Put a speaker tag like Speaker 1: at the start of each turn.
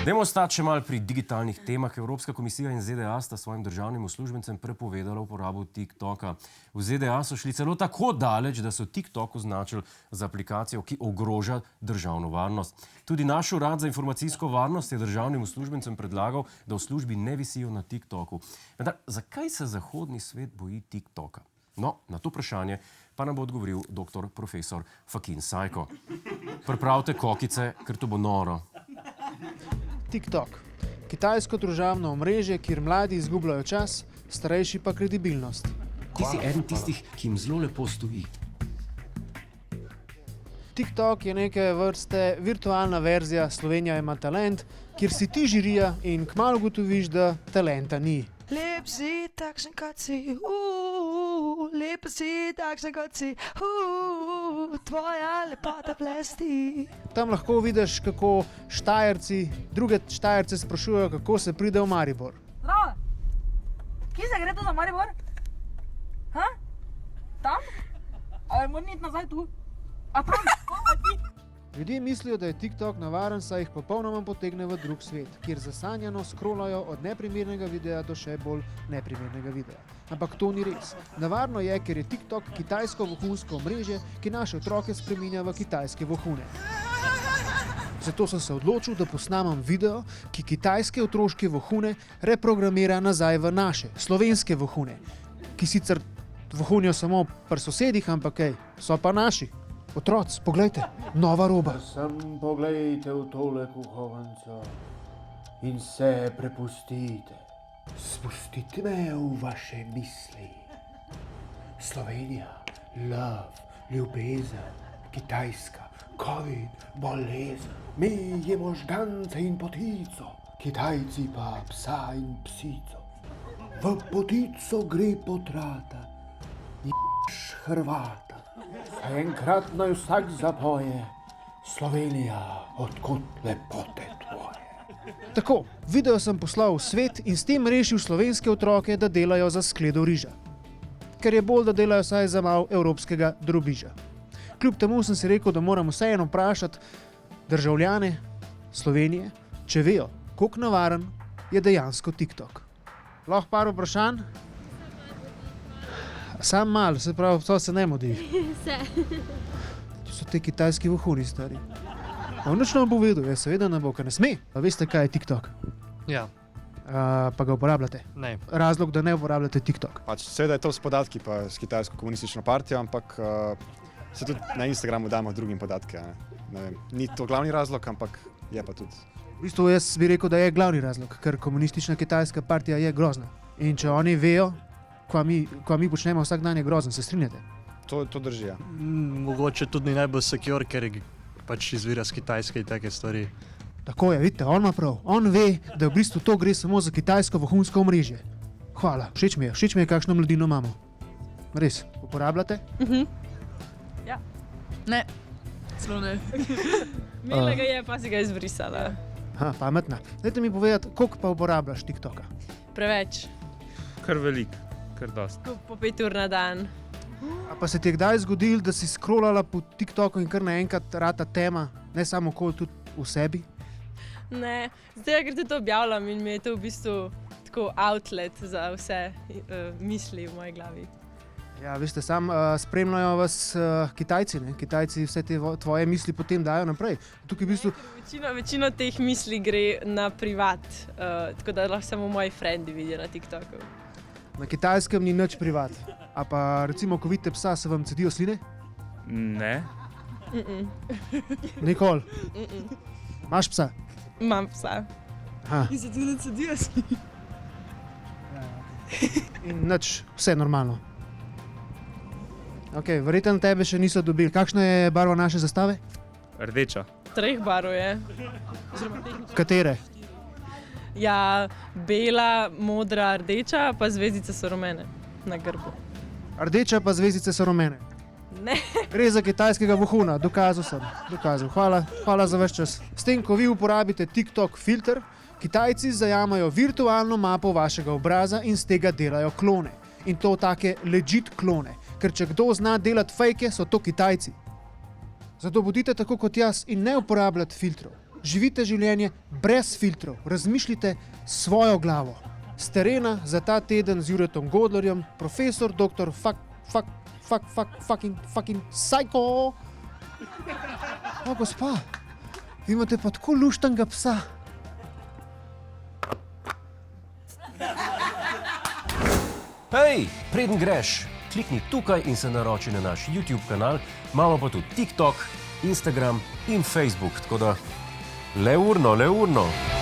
Speaker 1: Dajmo ostati še malo pri digitalnih temah. Evropska komisija in ZDA sta svojim državnim uslužbencem prepovedala uporabo TikToka. V ZDA so šli celo tako daleč, da so TikTok označili za aplikacijo, ki ogroža državno varnost. Tudi naš urad za informacijsko varnost je državnim uslužbencem predlagal, da v službi ne visijo na TikToku. Vendar, zakaj se zahodni svet boji TikToka? No, na to vprašanje pa nam bo odgovoril doktor profesor Fakin Sajko. Pripravite kokice, ker to bo noro.
Speaker 2: TikTok. Kitajsko družabno omrežje, kjer mladi izgubljajo čas, starejši pa kredibilnost.
Speaker 1: Ti si eden tistih, ki jim zelo lepo stoji.
Speaker 2: TikTok je neke vrste virtualna verzija Slovenija ima talent, kjer si ti žirija in kmalu ugotoviš, da talenta ni.
Speaker 3: Lep si, takšen kot si, lep si, takšen kot si, tvoja lepota blesti.
Speaker 2: Tam lahko vidiš, kako Štajerci, druge Štajerce sprašujejo, kako se pride v Maribor.
Speaker 4: Zdravo! Kje se gre to za Maribor? Ha? Tam? Ali moram iti nazaj tu? A tam?
Speaker 2: Ljudje mislijo, da je TikTok navaren, saj jih popolnoma potegne v drug svet, kjer zasanjano scrollajo od neprimernega videa do še bolj neprimernega videa. Ampak to ni res. Navarno je, ker je TikTok kitajsko vohunsko omrežje, ki naše otroke spreminja v kitajske vohune. Zato sem se odločil, da posnamem video, ki kitajske otroške vohune reprogramira nazaj v naše, slovenske vohune, ki sicer vohunijo samo pri sosedih, ampak so pa naši. Otroci, poglejte, nova roba.
Speaker 5: Sem poglejte v tole kuhovanco in se prepustite. Spustite me v vaše misli. Slovenija, love, ljubezen, Kitajska, COVID, bolezen. Mi jemo žgance in potico, Kitajci pa psa in psico. V potico gre potrata, ješ Hrvata. A enkrat naj vsak zapoje, Slovenija, odkot lepote tvoje.
Speaker 2: Tako, video sem poslal v svet in s tem rešil slovenske otroke, da delajo za skledo riža. Ker je bolj, da delajo saj za malo evropskega drobiža. Kljub temu sem si rekel, da moram vseeno vprašati državljane Slovenije, če vejo, koliko navaren je dejansko TikTok. Lahko par vprašanj? Sam mal, se pravi, to se ne modi.
Speaker 6: Se.
Speaker 2: To so te kitajski vohuni, stari. On nič nam bo vedel, seveda ne bo, ker ne sme. A veste, kaj je TikTok?
Speaker 7: Ja,
Speaker 2: Pa ga uporabljate.
Speaker 7: ne.
Speaker 2: Razlog, da ne uporabljate TikTok.
Speaker 8: Pač seveda je to s podatki pa s kitajsko komunistično partijo, ampak se tudi na Instagramu damo drugim podatke. Ne vem, ni to glavni razlog, ampak je pa tudi.
Speaker 2: V bistvu jaz bi rekel, da je glavni razlog, ker komunistična kitajska partija je grozna. In če oni vejo, kva mi počnemo vsak dan, je grozen, se strinjate?
Speaker 8: To drži, ja.
Speaker 7: Mogoče tudi ni najbolj secure, ker pač izvira z Kitajske in take stvari.
Speaker 2: Tako je, vidite, on ima prav. On ve, da v bistvu to gre samo za kitajsko vohunsko omrežje. Hvala, všeč mi je, kakšno mladino imamo. Res, uporabljate?
Speaker 4: Ne. Celo ne. Imela ga je, pa si ga izbrisala.
Speaker 2: Ha, pametna. Dajte mi povedati, koliko pa uporabljaš TikToka?
Speaker 4: Preveč.
Speaker 9: Kar veliko, kar dosti.
Speaker 4: Po 5 ur na dan.
Speaker 2: A pa se ti je kdaj zgodilo, da si scrollala po TikToku in kar naenkrat rata tema, ne samo okoli, tudi v sebi?
Speaker 4: Ne, zdaj, ker te to objavljam in mi je to v bistvu tako outlet za vse misli v moji glavi.
Speaker 2: Ja, veste, sam spremljajo vas Kitajci, ne? Kitajci vse te tvoje misli potem dajo naprej. Tukaj v bistvu...
Speaker 4: Večina teh misli gre na privat, tako da lahko samo moji frendi vidijo na TikToku.
Speaker 2: Na Kitajskem ni nič privat. A pa recimo, ko vidite psa, se vam cedijo sline?
Speaker 9: Ne.
Speaker 2: Nikoli. Imaš psa?
Speaker 4: Imam psa.
Speaker 2: Aha.
Speaker 4: In se tudi cedijo sline.
Speaker 2: In nič, vse normalno. Ok, verjetno tebe še niso dobili. Kakšna je barva naše zastave?
Speaker 9: Rdeča.
Speaker 4: 3 barv je.
Speaker 2: Katere?
Speaker 4: Ja, bela, modra, rdeča, pa zvezdice so rumene na grbu.
Speaker 2: Rdeča pa zvezdice so rumene.
Speaker 4: Ne.
Speaker 2: Gre za kitajskega vohuna, dokazal sem. Hvala za vaš čas. S tem, ko vi uporabite TikTok filter, Kitajci zajamajo virtualno mapo vašega obraza in z tega delajo klone. In to take legit klone. Ker če kdo zna delati fejke, so to Kitajci. Zato bodite tako kot jaz in ne uporabljati filtrov. živite življenje brez filtrov, razmišljite s svojo glavo. Z terena za ta teden z Juretom Godlerjem, profesor dr. fucking psycho. O, gospa, vi imate pa tako luštnega psa.
Speaker 1: Hej, preden greš, klikni tukaj in se naroči na naš YouTube kanal, imamo pa tudi TikTok, Instagram in Facebook, tako da le urno.